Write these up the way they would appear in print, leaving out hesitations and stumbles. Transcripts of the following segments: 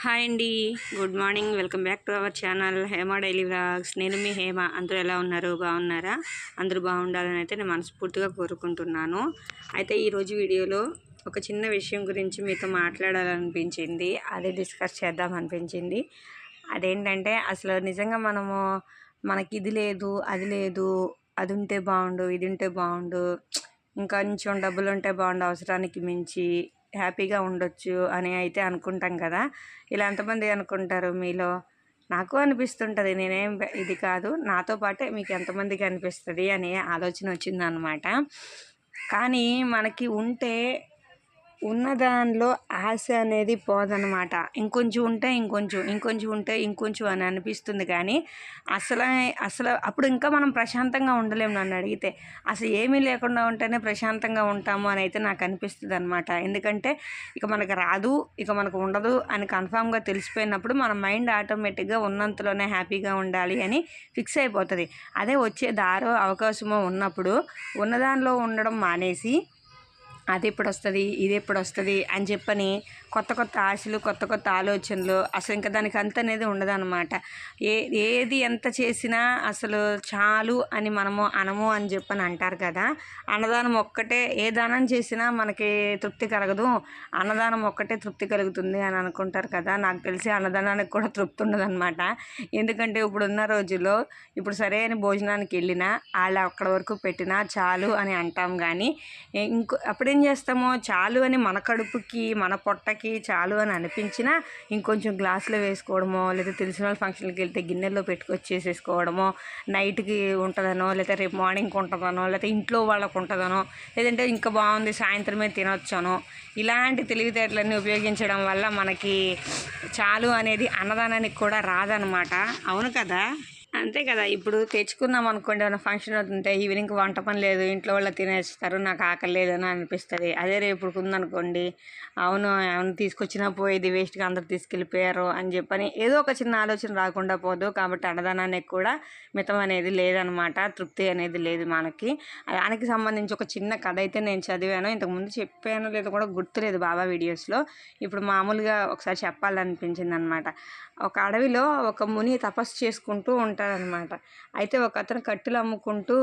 Hi అండి. Good morning. Welcome back to our channel Hema daily vlogs. నేను మీ హేమ. అందరూ ఎలా ఉన్నారు? బాగున్నారా? అందరూ బాగుండాలని అయితే నేను మనస్ఫూర్తిగా కోరుకుంటున్నాను. అయితే ఈరోజు వీడియోలో ఒక చిన్న విషయం గురించి మీతో మాట్లాడాలనిపించింది. అదే డిస్కస్ చేద్దాం అనిపించింది. అదేంటంటే అసలు నిజంగా మనకి ఇది లేదు, అది లేదు, అది ఉంటే బాగుండు, ఇది ఉంటే బాగుండు, ఇంకొంచెం డబ్బులు ఉంటే బాగుండు, అవసరానికి మించి హ్యాపీగా ఉండొచ్చు అని అయితే అనుకుంటాం కదా. ఇలా ఎంతమంది అనుకుంటారు మీలో? నాకు అనిపిస్తుంటుంది. ఇది కాదు, నాతో పాటే మీకు ఎంతమందికి అనిపిస్తుంది అనే ఆలోచన వచ్చిందనమాట. కానీ మనకి ఉన్న దానిలో ఆశ అనేది పోదనమాట. ఇంకొంచెం ఉంటే ఇంకొంచెం ఉంటే ఇంకొంచెం అని అనిపిస్తుంది. కానీ అసలు అప్పుడు ఇంకా మనం ప్రశాంతంగా ఉండలేము. నన్ను అడిగితే అసలు ఏమీ లేకుండా ఉంటేనే ప్రశాంతంగా ఉంటాము అని అయితే నాకు అనిపిస్తుంది అనమాట. ఎందుకంటే ఇక మనకు రాదు, ఇక మనకు ఉండదు అని కన్ఫామ్గా తెలిసిపోయినప్పుడు మన మైండ్ ఆటోమేటిక్గా ఉన్నంతలోనే హ్యాపీగా ఉండాలి అని ఫిక్స్ అయిపోతుంది. అదే వచ్చే దారో అవకాశమో ఉన్నప్పుడు ఉన్నదానిలో ఉండడం మానేసి అది ఎప్పుడు వస్తుంది, ఇది ఎప్పుడు వస్తుంది అని చెప్పని కొత్త కొత్త ఆశలు, కొత్త కొత్త ఆలోచనలు, అసలు ఇంకా దానికి అంత అనేది ఉండదన్నమాట. ఏది ఎంత చేసినా అసలు చాలు అని మనము అనము అని చెప్పని అంటారు కదా. అన్నదానం ఒక్కటే, ఏ దానం చేసినా మనకి తృప్తి కలగదు, అన్నదానం ఒక్కటే తృప్తి కలుగుతుంది అని అనుకుంటారు కదా. నాకు తెలిసి అన్నదానానికి కూడా తృప్తి ఉండదన్నమాట. ఎందుకంటే ఇప్పుడున్న రోజుల్లో ఇప్పుడు సరైన భోజనానికి వెళ్ళినా వాళ్ళు అక్కడ వరకు పెట్టినా చాలు అని అంటాం. కానీ అప్పుడేం చేస్తామో చాలు అని మన కడుపుకి, మన పొట్టకి చాలు అని అనిపించినా ఇంకొంచెం గ్లాసులో వేసుకోవడమో, లేదా తెలిసిన వాళ్ళ ఫంక్షన్కి వెళ్తే గిన్నెల్లో పెట్టుకొచ్చేసేసుకోవడమో, నైట్కి ఉంటుందనో, లేదా రేపు మార్నింగ్కి ఉంటుందనో, లేదా ఇంట్లో వాళ్ళకు ఉంటుందనో, లేదంటే ఇంకా బాగుంది సాయంత్రమే తినొచ్చనో, ఇలాంటి తెలివితేటలన్నీ ఉపయోగించడం వల్ల మనకి చాలు అనేది అన్నదానానికి కూడా రాదనమాట. అవును కదా. అంతే కదా. ఇప్పుడు తెచ్చుకున్నాం అనుకోండి, ఏమైనా ఫంక్షన్ అవుతుంటే ఈవినింగ్ వంట పని లేదు, ఇంట్లో వాళ్ళు తినేస్తారు, నాకు ఆకలి లేదని అనిపిస్తుంది. అదే రేపు ఉందనుకోండి, అవును తీసుకొచ్చినా పోయేది వేస్ట్గా అందరు తీసుకెళ్ళిపోయారు అని చెప్పని ఏదో ఒక చిన్న ఆలోచన రాకుండా పోదు. కాబట్టి అన్నదానానికి కూడా మితం అనేది లేదనమాట, తృప్తి అనేది లేదు మనకి. దానికి సంబంధించి ఒక చిన్న కథ అయితే నేను చదివాను, ఇంతకుముందు చెప్పాను లేదో కూడా గుర్తులేదు బాబా వీడియోస్లో. ఇప్పుడు మామూలుగా ఒకసారి చెప్పాలనిపించింది అనమాట. ఒక అడవిలో ఒక ముని తపస్సు చేసుకుంటూ ఉంటాడనమాట. అయితే ఒక అతను కట్టెలు అమ్ముకుంటూ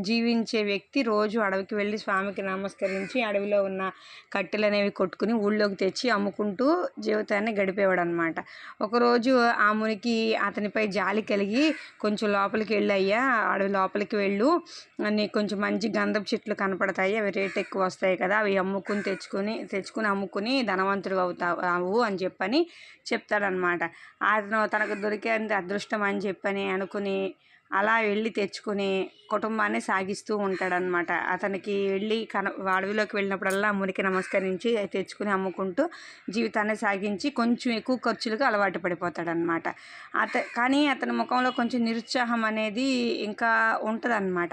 జీవించే వ్యక్తి రోజు అడవికి వెళ్ళి స్వామికి నమస్కరించి అడవిలో ఉన్న కట్టెలు అనేవి కొట్టుకుని ఊళ్ళోకి తెచ్చి అమ్ముకుంటూ జీవితాన్ని గడిపేవాడు అనమాట. ఒకరోజు ఆ మునికి అతనిపై జాలి కలిగి కొంచెం లోపలికి వెళ్ళయ్యా, అడవి లోపలికి వెళ్ళు, నీకు కొంచెం మంచి గంధపు చెట్లు కనపడతాయి, అవి రేట్ ఎక్కువ వస్తాయి కదా, అవి తెచ్చుకుని అమ్ముకుని ధనవంతుడు అవుతావు అని చెప్పని చెప్తాడనమాట. అతను తనకు దొరికేంత అదృష్టం అని చెప్పని అనుకుని అలా వెళ్ళి తెచ్చుకుని కుటుంబాన్ని సాగిస్తూ ఉంటాడనమాట. అతనికి వెళ్ళి అడవిలోకి వెళ్ళినప్పుడల్లా మునికి నమస్కరించి తెచ్చుకుని అమ్ముకుంటూ జీవితాన్ని సాగించి కొంచెం ఎక్కువ ఖర్చులకు అలవాటు పడిపోతాడనమాట. కానీ అతని ముఖంలో కొంచెం నిరుత్సాహం అనేది ఇంకా ఉంటుందన్నమాట.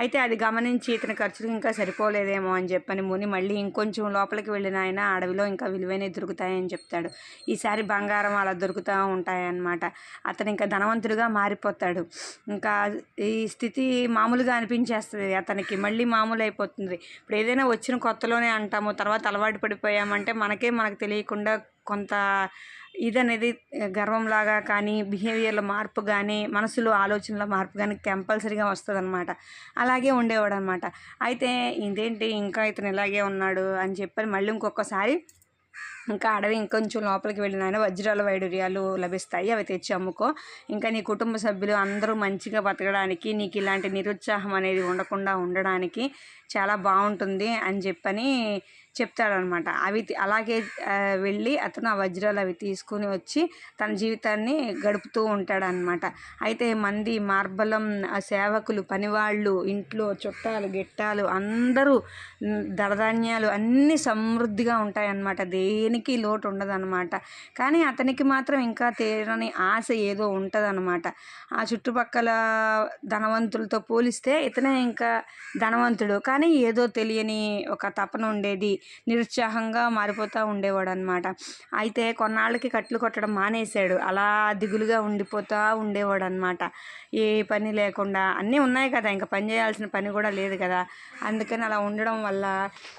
అయితే అది గమనించి ఇతని ఖర్చులు ఇంకా సరిపోలేదేమో అని చెప్పని ముని మళ్ళీ ఇంకొంచెం లోపలికి వెళ్ళిన ఆయన అడవిలో ఇంకా విలువైనవి దొరుకుతాయని చెప్తాడు. ఈసారి బంగారం అలా దొరుకుతూ ఉంటాయన్నమాట. అతను ఇంకా ధనవంతుడిగా మారిపోతాడు. ఇంకా ఈ స్థితి మామూలుగా అనిపించేస్తుంది అతనికి, మళ్ళీ మామూలు అయిపోతుంది. ఇప్పుడు ఏదైనా వచ్చిన కొత్తలోనే అంటాము, తర్వాత అలవాటు పడిపోయామంటే మనకు తెలియకుండా కొంత ఇదనేది గర్వంలాగా కానీ, బిహేవియర్లో మార్పు కానీ, మనసులో ఆలోచనలో మార్పు కానీ కంపల్సరీగా వస్తుంది అనమాట. అలాగే ఉండేవాడు అనమాట. అయితే ఇదేంటి ఇంకా ఇతను ఇలాగే ఉన్నాడు అని చెప్పని మళ్ళీ ఇంకొకసారి ఇంకా అడవి ఇంకొంచెం లోపలికి వెళ్ళిన ఆయన వజ్రాల వైడూర్యాలు లభిస్తాయి, అవి తెచ్చి అమ్ముకో, ఇంకా నీ కుటుంబ సభ్యులు అందరూ మంచిగా బతకడానికి, నీకు ఇలాంటి నిరుత్సాహం అనేది ఉండకుండా ఉండడానికి చాలా బాగుంటుంది అని చెప్పని చెప్తాడనమాట. అలాగే వెళ్ళి అతను ఆ వజ్రాలు అవి తీసుకుని వచ్చి తన జీవితాన్ని గడుపుతూ ఉంటాడనమాట. అయితే మంది మార్బలం, ఆ సేవకులు, పనివాళ్ళు, ఇంట్లో చుట్టాలు గిట్టాలు అందరూ ధనధాన్యాలు అన్నీ సమృద్ధిగా ఉంటాయన్నమాట, దేనికి లోటు ఉండదన్నమాట. కానీ అతనికి మాత్రం ఇంకా తీరని ఆశ ఏదో ఉంటుందన్నమాట. ఆ చుట్టుపక్కల ధనవంతులతో పోలిస్తే ఇతనే ఇంకా ధనవంతుడు, కానీ ఏదో తెలియని ఒక తపన ఉండేది. నిరుత్సాహంగా మారిపోతూ ఉండేవాడు అనమాట. అయితే కొన్నాళ్ళకి కట్లు కొట్టడం మానేశాడు. అలా దిగులుగా ఉండిపోతూ ఉండేవాడు అనమాట. ఏ పని లేకుండా అన్నీ ఉన్నాయి కదా, ఇంకా పని చేయాల్సిన పని కూడా లేదు కదా. అందుకని అలా ఉండడం వల్ల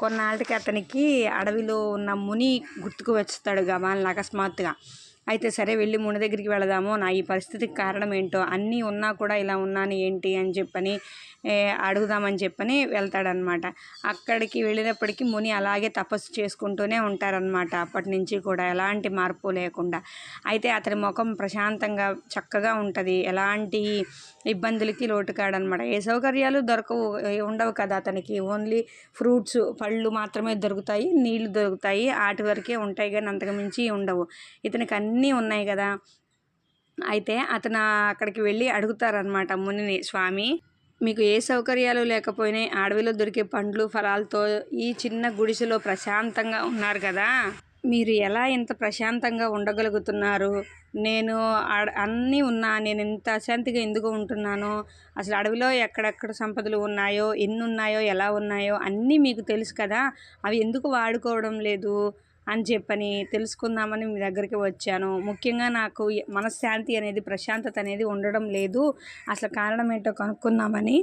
కొన్నాళ్ళకి అతనికి అడవిలో ఉన్న ముని గుర్తుకు వస్తాడు గమాలని అకస్మాత్తుగా. అయితే సరే వెళ్ళి ముని దగ్గరికి వెళదాము, నా ఈ పరిస్థితికి కారణం ఏంటో, అన్నీ ఉన్నా కూడా ఇలా ఉన్నాను ఏంటి అని చెప్పని అడుగుదామని చెప్పని వెళ్తాడనమాట. అక్కడికి వెళ్ళినప్పటికీ ముని అలాగే తపస్సు చేసుకుంటూనే ఉంటారనమాట. అప్పటి నుంచి కూడా ఎలాంటి మార్పు లేకుండా. అయితే అతని ముఖం ప్రశాంతంగా చక్కగా ఉంటుంది, ఎలాంటి ఇబ్బందులకి లోటుకాడనమాట. ఏ సౌకర్యాలు ఉండవు కదా అతనికి. ఓన్లీ ఫ్రూట్స్, పళ్ళు మాత్రమే దొరుకుతాయి, నీళ్లు దొరుకుతాయి, వాటి వరకే ఉంటాయి కానీ అంతకు మించి ఉండవు. ఇతనికి అన్నీ ఉన్నాయి కదా. అయితే అతను అక్కడికి వెళ్ళి అడుగుతారనమాట మునిని, స్వామి మీకు ఏ సౌకర్యాలు లేకపోయినా అడవిలో దొరికే పండ్లు ఫలాలతో ఈ చిన్న గుడిసెలో ప్రశాంతంగా ఉన్నారు కదా, మీరు ఎలా ఇంత ప్రశాంతంగా ఉండగలుగుతున్నారు? నేను అన్నీ ఉన్నా నేను ఇంత అశాంతిగా ఎందుకు ఉంటున్నాను? అసలు అడవిలో ఎక్కడెక్కడ సంపదలు ఉన్నాయో, ఎన్ని ఉన్నాయో, ఎలా ఉన్నాయో అన్నీ మీకు తెలుసు కదా, అవి ఎందుకు వాడుకోవడం లేదు అని చెప్పని తెలుసుకుందామని మీ దగ్గరికి వచ్చాను. ముఖ్యంగా నాకు మనశ్శాంతి అనేది, ప్రశాంతత అనేది ఉండడం లేదు, అసలు కారణం ఏంటో కనుక్కుందామని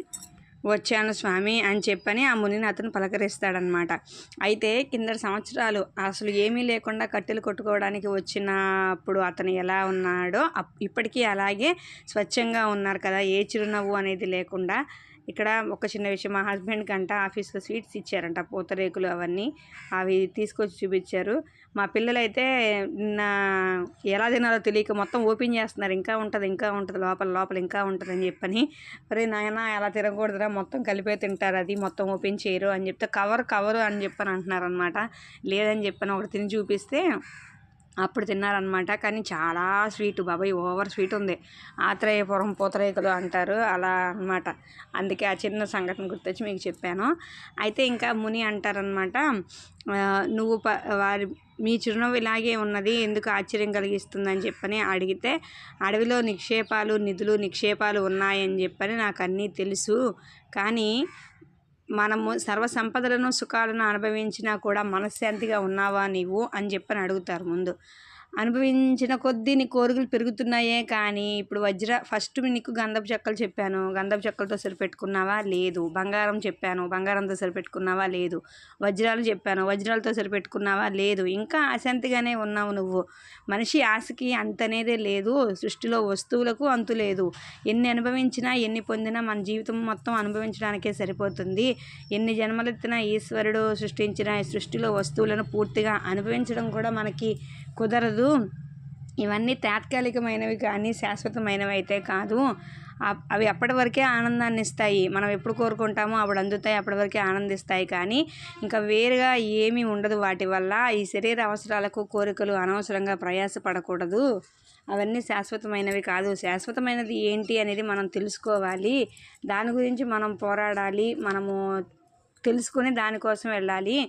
వచ్చాను స్వామి అని చెప్పని ఆ మునిని అతను పలకరిస్తాడనమాట. అయితే కిందటి సంవత్సరాలు అసలు ఏమీ లేకుండా కట్టెలు కొట్టుకోవడానికి వచ్చినప్పుడు అతను ఎలా ఉన్నాడో ఇప్పటికీ అలాగే స్వచ్ఛంగా ఉన్నారు కదా, ఏ చిరునవ్వు అనేది లేకుండా. ఇక్కడ ఒక చిన్న విషయం, మా హస్బెండ్కి అంట ఆఫీస్లో స్వీట్స్ ఇచ్చారంట, పూతరేకులు అవన్నీ, అవి తీసుకొచ్చి చూపించారు. మా పిల్లలైతే ఎలా తినాలో తెలియక మొత్తం ఓపెన్ చేస్తున్నారు, ఇంకా ఉంటుంది లోపల లోపల ఇంకా ఉంటుందని చెప్పని. అరే నాయన అలా తినకూడదురా, మొత్తం కలిపే తింటారు, అది మొత్తం ఓపెన్ చేయరు అని చెప్తే కవరు అని చెప్పని అంటున్నారు అనమాట. లేదని చెప్పని ఒకటి తిని చూపిస్తే అప్పుడు తిన్నారనమాట. కానీ చాలా స్వీట్, బాబాయ్ ఓవర్ స్వీట్ ఉంది. ఆత్రేయపురం పూతరేకులు అంటారు అలా అనమాట. అందుకే ఆ చిన్న సంఘటన గుర్తొచ్చి మీకు చెప్పాను. అయితే ఇంకా ముని అంటారనమాట, నువ్వు మీ చిరునవ్వు ఇలాగే ఉన్నది, ఎందుకు ఆశ్చర్యం కలిగిస్తుందని చెప్పని అడిగితే, అడవిలో నిక్షేపాలు ఉన్నాయని చెప్పని నాకు అన్నీ తెలుసు, కానీ మనము సర్వ సంపదలను సుఖాలను అనుభవించినా కూడా మనశ్శాంతిగా ఉన్నావా నీవు అని చెప్పని అడుగుతారు ముందు. అనుభవించిన కొద్దీ నీ కోరికలు పెరుగుతున్నాయే, కానీ ఇప్పుడు ఫస్ట్ నీకు గంధపు చెక్కలు చెప్పాను, గంధపు చెక్కలతో సరిపెట్టుకున్నావా? లేదు. బంగారం చెప్పాను, బంగారంతో సరిపెట్టుకున్నావా? లేదు. వజ్రాలు చెప్పాను, వజ్రాలతో సరిపెట్టుకున్నావా? లేదు. ఇంకా అశాంతిగానే ఉన్నావు నువ్వు. మనిషి ఆశకి అంతనేదే లేదు, సృష్టిలో వస్తువులకు అంతు లేదు. ఎన్ని అనుభవించినా ఎన్ని పొందినా మన జీవితం మొత్తం అనుభవించడానికే సరిపోతుంది. ఎన్ని జన్మలెత్తినా ఈశ్వరుడు సృష్టించిన ఈ సృష్టిలో వస్తువులను పూర్తిగా అనుభవించడం కూడా మనకి కుదరదు. ఇవన్నీ తాత్కాలికమైనవి కానీ శాశ్వతమైనవి అయితే కాదు. అవి అప్పటి వరకే ఆనందాన్ని ఇస్తాయి, మనం ఎప్పుడు కోరుకుంటామో అప్పుడు అందుతాయి, అప్పటి వరకే ఆనందిస్తాయి, కానీ ఇంకా వేరుగా ఏమీ ఉండదు వాటి వల్ల. ఈ శరీర అవసరాలకు కోరికలు అనవసరంగా ప్రయాసపడకూడదు, అవన్నీ శాశ్వతమైనవి కాదు. శాశ్వతమైనది ఏంటి అనేది మనం తెలుసుకోవాలి, దాని గురించి మనం పోరాడాలి, మనము తెలుసుకుని దానికోసం వెళ్ళాలి.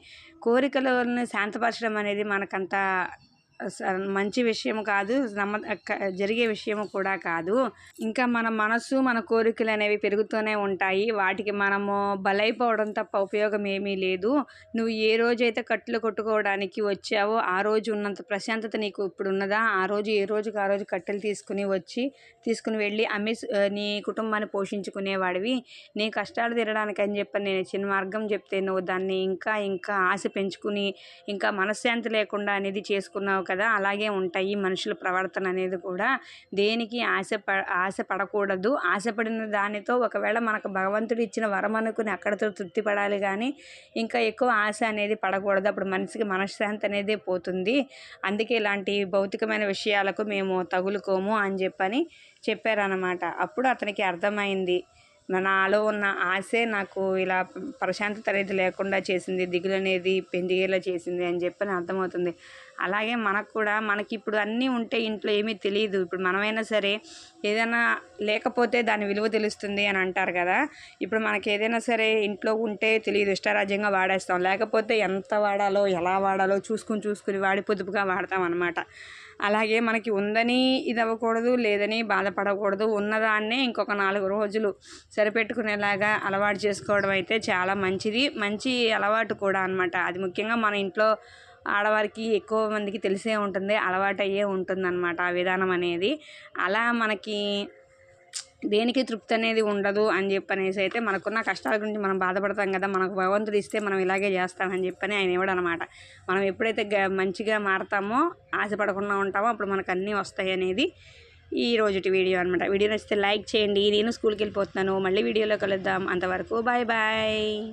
కోరికలను శాంతపరచడం అనేది మనకంత మంచి విషయం కాదు, జరిగే విషయము కూడా కాదు. ఇంకా మన మనసు, మన కోరికలు అనేవి పెరుగుతూనే ఉంటాయి, వాటికి మనము బలైపోవడం తప్ప ఉపయోగం ఏమీ లేదు. నువ్వు ఏ రోజైతే కట్టెలు కొట్టుకోవడానికి వచ్చావో ఆ రోజు ఉన్నంత ప్రశాంతత నీకు ఇప్పుడు ఉన్నదా? ఆ రోజు ఏ రోజుకి ఆ రోజు కట్టెలు తీసుకుని వెళ్ళి అమ్మి నీ కుటుంబాన్ని పోషించుకునేవాడివి. నీ కష్టాలు తీరడానికి అని చెప్పి నేను చిన్న మార్గం చెప్తే నువ్వు దాన్ని ఇంకా ఇంకా ఆశ పెంచుకుని ఇంకా మనశ్శాంతి లేకుండా అనేది చేసుకున్నావు కదా. అలాగే ఉంటాయి మనుషుల ప్రవర్తన అనేది కూడా. దేనికి ఆశ పడకూడదు. ఆశపడిన దానితో ఒకవేళ మనకు భగవంతుడు ఇచ్చిన వరం అనుకుని అక్కడితో తృప్తి పడాలి, కానీ ఇంకా ఎక్కువ ఆశ అనేది పడకూడదు. అప్పుడు మనిషికి మనశ్శాంతి అనేది పోతుంది. అందుకే ఇలాంటి భౌతికమైన విషయాలకు మేము తగులుకోము అని చెప్పారన్నమాట. అప్పుడు అతనికి అర్థమైంది, నాలో ఉన్న ఆశే నాకు ఇలా ప్రశాంతత అనేది లేకుండా చేసింది, దిగులు అనేది పెందిగేలా చేసింది అని చెప్పని అర్థమవుతుంది. అలాగే మనకు కూడా మనకి ఇప్పుడు అన్నీ ఉంటే ఇంట్లో ఏమీ తెలియదు. ఇప్పుడు మనమైనా సరే ఏదైనా లేకపోతే దాని విలువ తెలుస్తుంది అని అంటారు కదా. ఇప్పుడు మనకి ఏదైనా సరే ఇంట్లో ఉంటే తెలియదు, ఇష్టారాజ్యంగా వాడేస్తాం. లేకపోతే ఎంత వాడాలో ఎలా వాడాలో చూసుకుని వాడి పొదుపుగా వాడతాం అన్నమాట. అలాగే మనకి ఉందని ఇది అవ్వకూడదు, లేదని బాధపడకూడదు. ఉన్నదాన్నే ఇంకొక 4 రోజులు సరిపెట్టుకునేలాగా అలవాటు చేసుకోవడం అయితే చాలా మంచి అలవాటు కూడా అన్నమాట. అది ముఖ్యంగా మన ఇంట్లో ఆడవారికి ఎక్కువ మందికి తెలిసే ఉంటుంది, అలవాటు అయ్యే ఉంటుందన్నమాట ఆ విధానం అనేది. అలా మనకి దేనికి తృప్తి అనేది ఉండదు అని చెప్పనేసి అయితే మనకున్న కష్టాల గురించి మనం బాధపడతాం కదా. మనకు భగవంతుడు ఇస్తే మనం ఇలాగే చేస్తామని చెప్పని ఆయన ఇవ్వడు అనమాట. మనం ఎప్పుడైతే మంచిగా మారతామో, ఆశపడకుండా ఉంటామో అప్పుడు మనకు అన్నీ వస్తాయి అనేది ఈ రోజుటి వీడియో అనమాట. వీడియో నచ్చితే లైక్ చేయండి. నేను స్కూల్కి వెళ్ళిపోతున్నాను, మళ్ళీ వీడియోలో కలుద్దాం. అంతవరకు బాయ్ బాయ్.